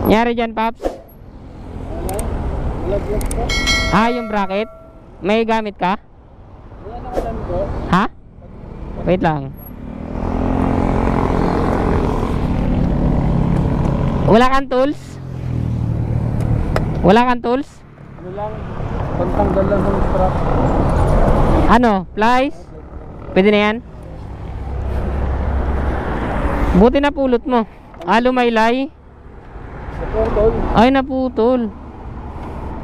Nyari dyan, Paps? Ah, yung bracket? May gamit ka? Ha? Wait lang. Wala kang tools? Wala kang tools? Ano lang, pantanggal lang ng strap. Ano? Plies? Pwede na yan? Buti na pulot mo. Ah, lumaylay? Naputol. Ay, naputol.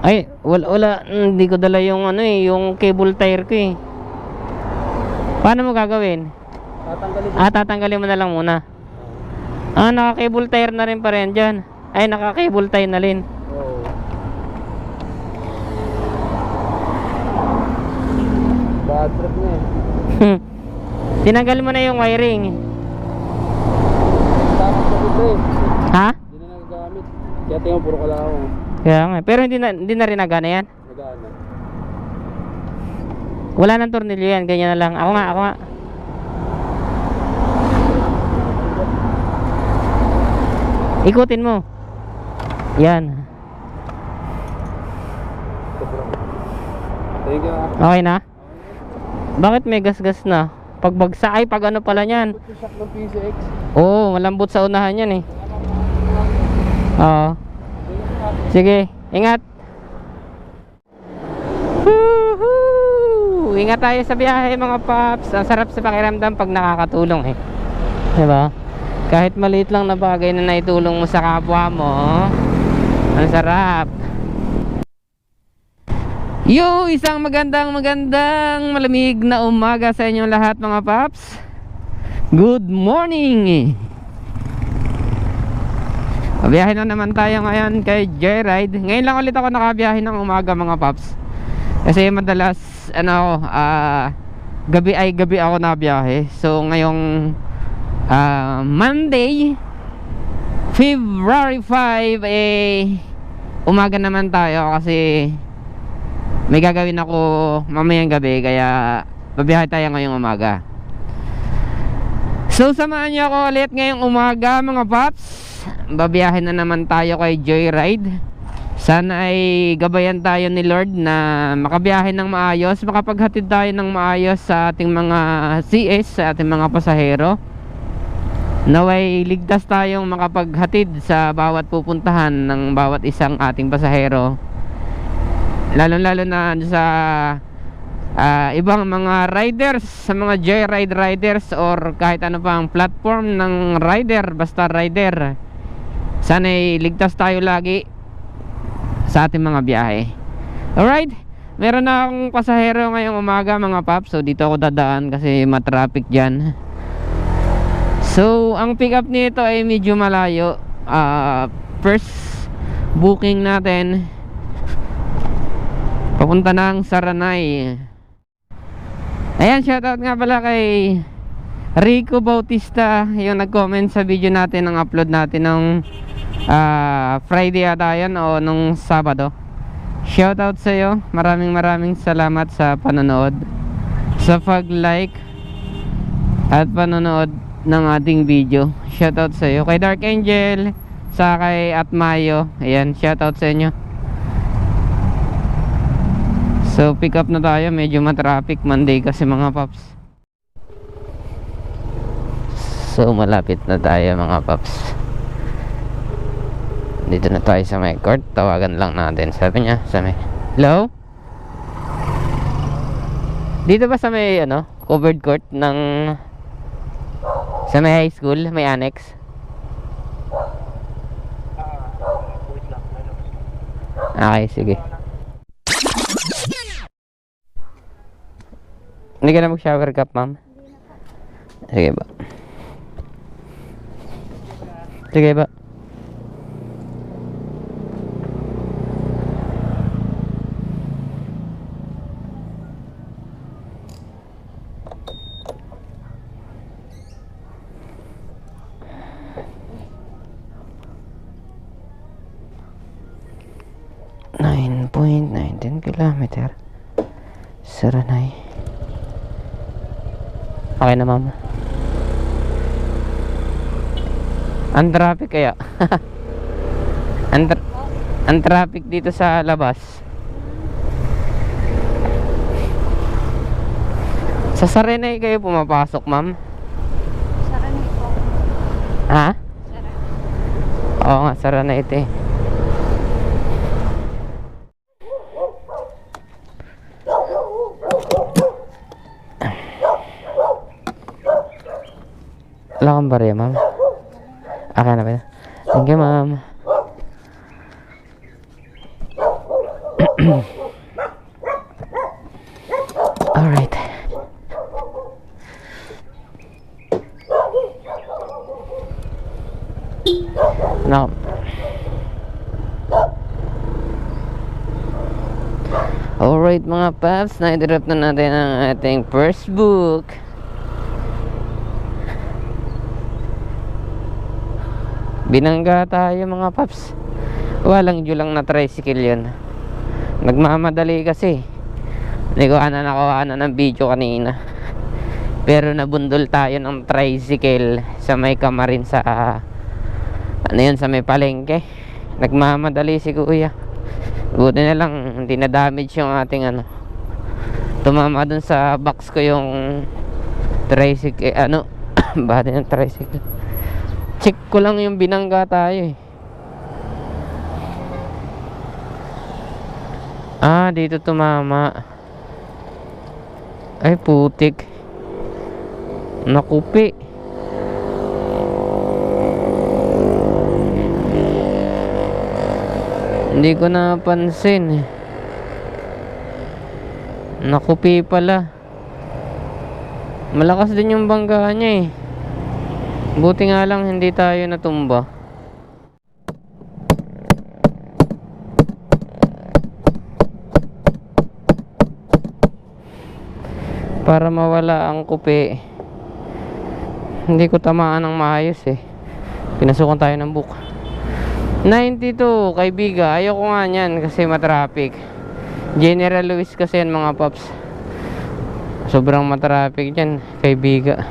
Ay, wala, hindi ko dala yung ano eh, yung cable tire ko eh. Paano mo gagawin? Tatanggalin. Ah, tatanggalin mo na lang muna. Ah, naka-cable tire na rin pa rin dyan. Ay, naka-cable tie na rin. Oo. Bad trip na eh. Tinanggal mo na yung wiring. Takot sa dito eh. Ha? Hindi na nagagamit. Kaya tingnan puro kalawang. Kaya nga, pero hindi na rin nagana yan. Nagana. Wala nang tornilyo yan, ganyan na lang. Ako nga. Ikutin mo. Yan. Thank you. Okay na? Bakit may gas-gas na? Pagbagsa ay pag ano pala niyan. Put yung shock ng PCX. Oo, malambot sa unahan yan eh. Oo. Sige, ingat. Woohoo! Ingat tayo sa biyahe mga paps. Ang sarap sa pakiramdam pag nakakatulong eh. Diba? Kahit maliit lang na bagay na naitulong mo sa kapwa mo, ang sarap. Yo, isang magandang malamig na umaga sa inyong lahat mga paps. Good morning. Biyahe na naman tayo ngayon kay Joyride. Ngayon lang ulit ako nakabiyahe ng umaga mga paps. Kasi madalas gabi ako nabiyahe. So ngayong Monday February 5 umaga naman tayo kasi may gagawin ako mamayang gabi, kaya babiyahe tayo ngayong umaga. So samahan niyo ako ulit ngayong umaga mga paps. Babiyahe na naman tayo kay Joyride. Sana ay gabayan tayo ni Lord na makabiyahe ng maayos, makapaghatid tayo ng maayos sa ating mga CS, sa ating mga pasahero. Naway ligtas tayong makapaghatid sa bawat pupuntahan ng bawat isang ating pasahero, lalo na sa ibang mga riders, sa mga Joyride riders or kahit ano pang platform ng rider, basta rider. Sana'y ligtas tayo lagi sa ating mga biyahe. Alright, meron na akong pasahero ngayong umaga mga paps. So dito ako dadaan kasi matraffic dyan. So ang pick up nito ay medyo malayo. First booking natin papunta ng Saranay. Ayan, shoutout nga pala kay Rico Bautista, yung nag-comment sa video natin, ng upload natin ng Friday ata yan o nung Sabado. Shoutout sa iyo. Maraming salamat sa panonood, sa pag-like at panonood ng ating video. Shoutout sa iyo. Kay Dark Angel, sa kay Atmayo, ayan, shoutout sa inyo. So pick up na tayo, medyo matraffic Monday kasi mga paps. So malapit na tayo mga paps. Dito na tayo sa may court. Tawagan lang natin. Sabi niya sa may, hello? Dito ba sa may covered court ng sa may high school, may annex? Okay, sige. Hindi ka na mag-shower cap, ma'am? Sige ba? Sige ba? Kilometer Saranay. Okay na ma'am. Ang traffic kaya. Ang traffic dito sa labas. Sa Sarenay kayo pumapasok, ma'am? Saranay po. Ha? Saranay. Oo nga, Sarenay ito eh. Wala kang barya, ma'am? Okay na ba yun? Thank you, ma'am. Alright. Now, alright mga paps, na-drop na natin ang ating first book. Binangga tayo mga paps. Walang julang na tricycle yun. Nagmamadali kasi. Hindi ko nakuha ng video kanina. Pero nabundol tayo ng tricycle sa may Kamarin sa ano yun, sa may palengke. Nagmamadali si kuya. Buti na lang hindi na damage yung ating ano. Tumama dun sa box ko yung tricycle, ano body ng tricycle. Check ko lang yung binangga tayo eh. Ah, dito tumama. Ay putik. Nakupi. Hindi ko napansin eh. Nakupi pala. Malakas din yung bangga niya eh. Buti nga lang hindi tayo natumba. Para mawala ang kupi, hindi ko tamaan ng maayos eh. Pinasukan tayo ng book. 92 kaibiga. Ayoko nga niyan kasi matraffic. General Lewis kasi yan mga paps. Sobrang matraffic dyan kaibiga.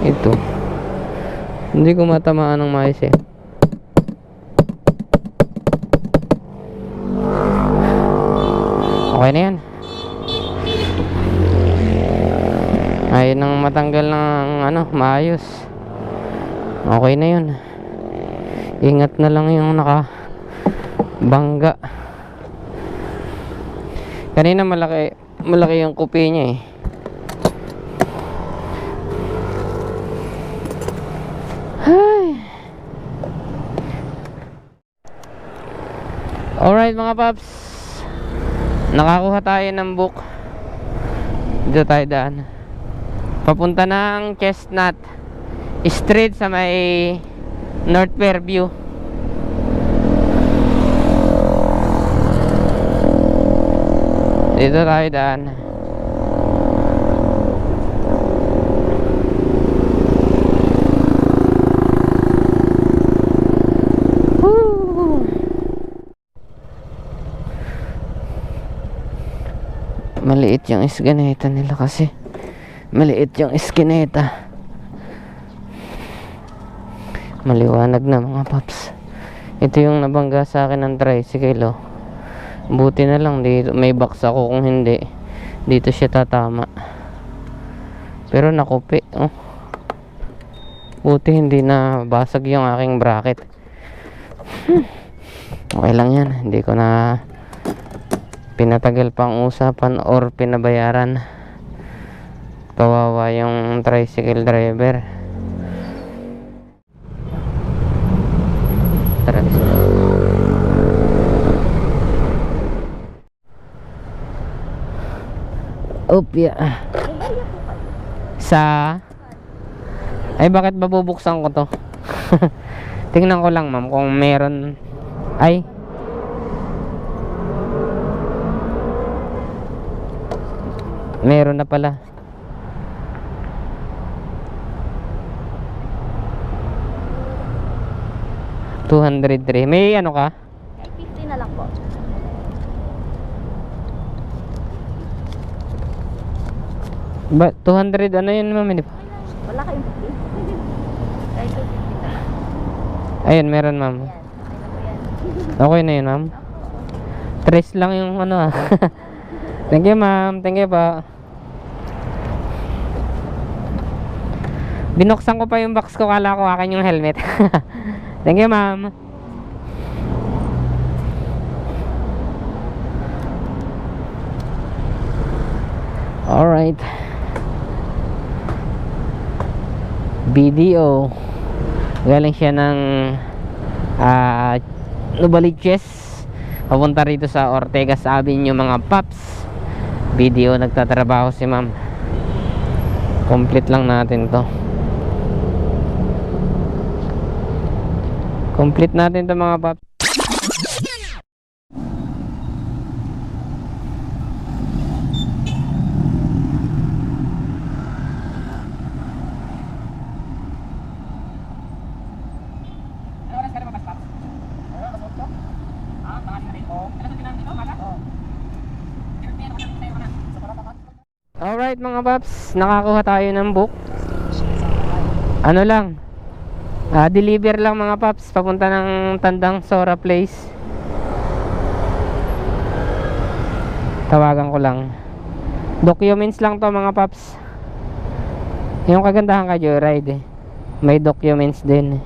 Ito hindi ko matamaan ng maayos eh. Okay na yan. Ayaw nang matanggal ng ano, maayos. Okay na yun. Ingat na lang yung nakabangga. Kanina malaki yung kupi niya eh. Ay. Alright mga paps, nakakuha tayo ng book. Dito tayo daan. Papunta ng Chestnut Street sa may North Fairview. Dito tayo daan. Maliit yung iskineta nila kasi. Maliit yung iskineta. Maliwanag na mga paps. Ito yung nabangga sa akin ng tricycle oh. Buti na lang dito may box ako, kung hindi dito siya tatama. Pero nakupi oh. Buti hindi na basag yung aking bracket. Okay lang yan. Hindi ko na pinatagal pang usapan or pinabayaran. Kawawa yung tricycle driver. Opya. Sa ay bakit ba bubuksan ko to? Tingnan ko lang ma'am kung meron. Ay meron na pala. $203. May ano ka? 50 na lang po. Ba 200 ano yun ma'am? Hindi pa. Wala kayong 50? Ayun, meron ma'am. Yan. Okay na po yan. Okay na yun ma'am. Tres lang yung ano ah. Thank you ma'am. Thank you pa. Binuksan ko pa yung box ko, kala ko akin yung helmet. Thank you ma'am. Alright. BDO. Galing siya ng Novaliches. Papunta rito sa Ortegas Avenue mga paps. BDO nagtatrabaho si ma'am. Complete lang natin to. Complete natin to mga paps. Alright mga paps, nakakuha tayo ng book. Ano lang, deliver lang mga paps, papunta ng Tandang Sora Place. Tawagan ko lang. Documents lang to mga paps. Yung kagandahan ka Joyride may documents din.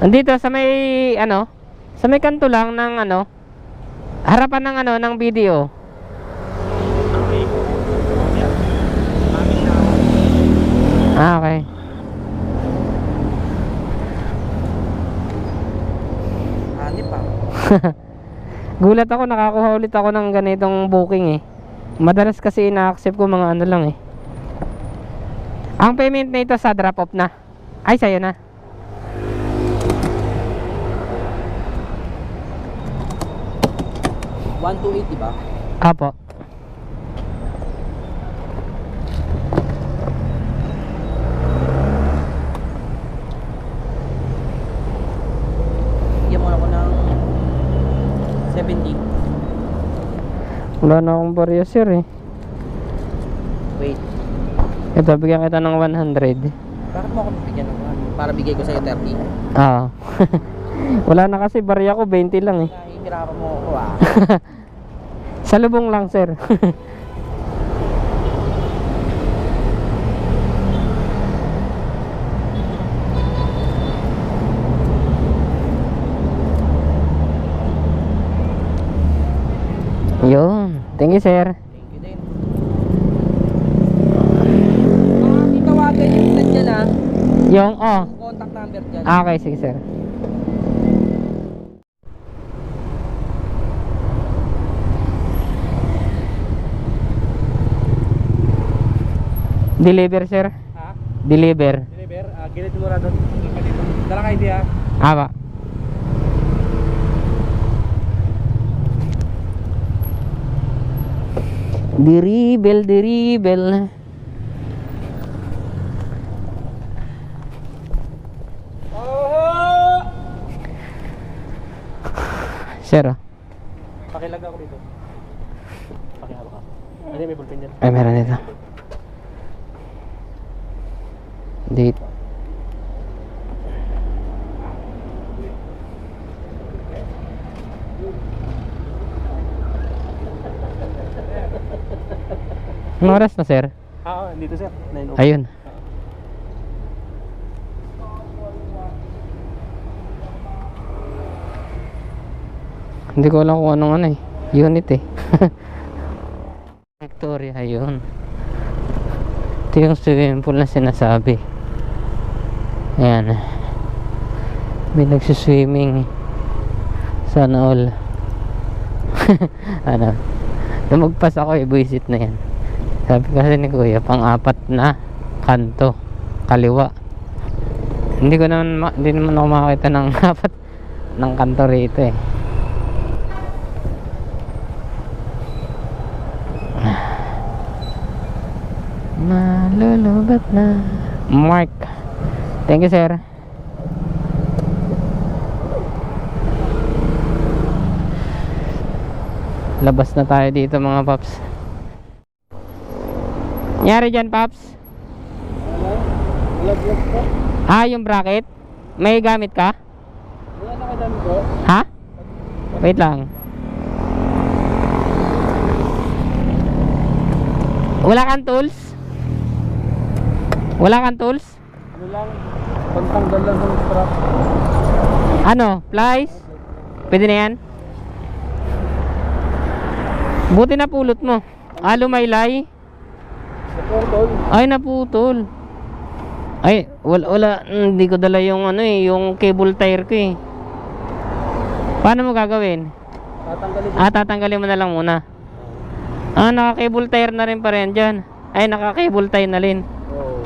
Andito sa may ano, sa may kanto lang ng ano, harapan ng ano ng video. Okay. Hanip pa. Gulat ako, nakakuha ulit ako ng ganitong booking eh. Madalas kasi ina-accept ko mga ano lang eh. Ang payment na ito sa drop off na. Ay, sa'yo na. $128 diba? Apo. Bigyan mo ako ng 70. Wala na akong barya sir eh. Wait. Ito, bigyan kita ng 100. Bakit mo ako bigyan ng 1? Para bigay ko sa'yo 30. Oo. Wala na kasi barya ko 20 lang eh. Nahihirapan mo ako ah. Sa lubong lang sir. Yun. Thank you sir. Thank you din. Itawagan yung nandiyan ah. Yung Yung contact number dyan. Okay, sige sir. Deliver sir. Ha? Deliver. Deliver? Gilid mo na doon. Dala ka idea. Apa. Diribel, diribel. Oh! Sir. Pakilag ako dito. Pakihawak ka. Ano may ballpen dyan? Ay, meron dito. Date. Anong oras na sir? Dito sir. 9:00. Ayun. Hindi ko alam kung anong ano eh. Unit eh. Victoria, ayun. Ito yung swimming pool na sinasabi. Ayan. May nagsuswimming. Sana all. Ano? Lumagpas ako eh. Buisit na yan. Sabi kasi ni kuya, pang-apat na kanto. Kaliwa. Hindi naman ako makakita ng apat ng kanto rito eh. Malulubat na. Mark. Thank you sir. Labas na tayo dito mga paps. Nyari dyan paps? Vlog po? Ah, yung bracket? May gamit ka? Wala na kadami ko. Ha? Wait lang. Wala kang tools? Wala kang tools? Ano lang, pantanggal lang ng strap. Ano? Plies? Pwede na yan? Buti na pulot mo. Ah, lumaylay? Naputol. Ay, naputol. Ay, wala, hindi ko dala yung ano eh, yung cable tire ko eh. Paano mo gagawin? Tatanggalin. Ah, tatanggalin mo na lang muna. Ah, naka-cable tire na rin pa rin dyan. Ay, naka-cable tie na rin. Oo.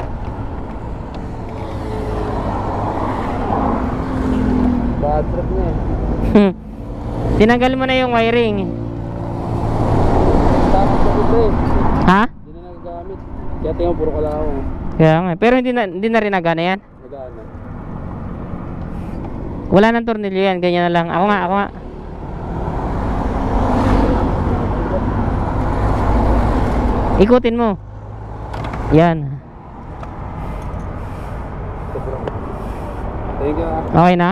Bad trip na eh. Tinanggal mo na yung wiring. Takot ko dito eh. Ha? Hindi na nagagamit. Kaya tingnan puro kalawang. Kaya nga. Pero hindi na rin nagana yan. Nagana. Wala nang tornilyo yan. Ganyan na lang. Ako nga. Ikutin mo. Yan. Thank you ah. Okay na?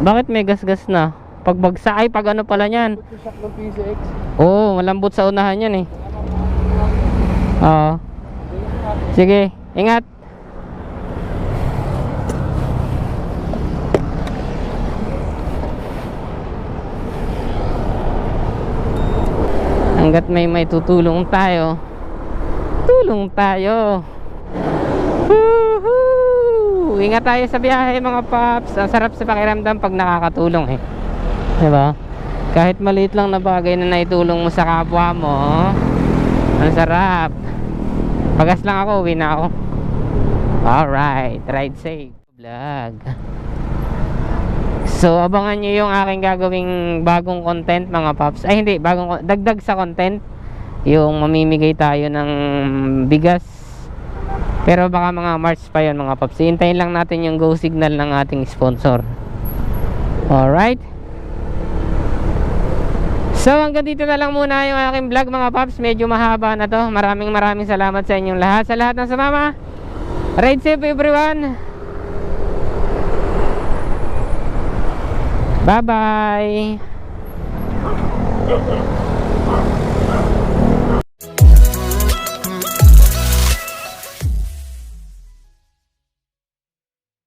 Bakit may gas-gas na? Pagbagsa ay pag ano pala yan. Ito shock ng PCX. Oo, malambot sa unahan yan eh. Oo. Sige, ingat. Hanggat may tutulong tayo, tulong tayo. Woohoo! Ingat tayo sa biyahe mga paps. Ang sarap sa pakiramdam pag nakakatulong eh. Diba? Kahit maliit lang na bagay na naitulong mo sa kapwa mo, ang sarap. Pagas lang ako, uwi na ako. Alright, ride safe vlog. So abangan nyo yung aking gagawing bagong content mga paps. Ay hindi, dagdag sa content. Yung mamimigay tayo ng bigas. Pero baka mga March pa yun mga paps. Hintayin lang natin yung go signal ng ating sponsor. Alright. So hanggang dito na lang muna yung aking vlog mga paps. Medyo mahaba na to. Maraming salamat sa inyong lahat. Sa lahat ng sumama, ride safe everyone. Bye bye.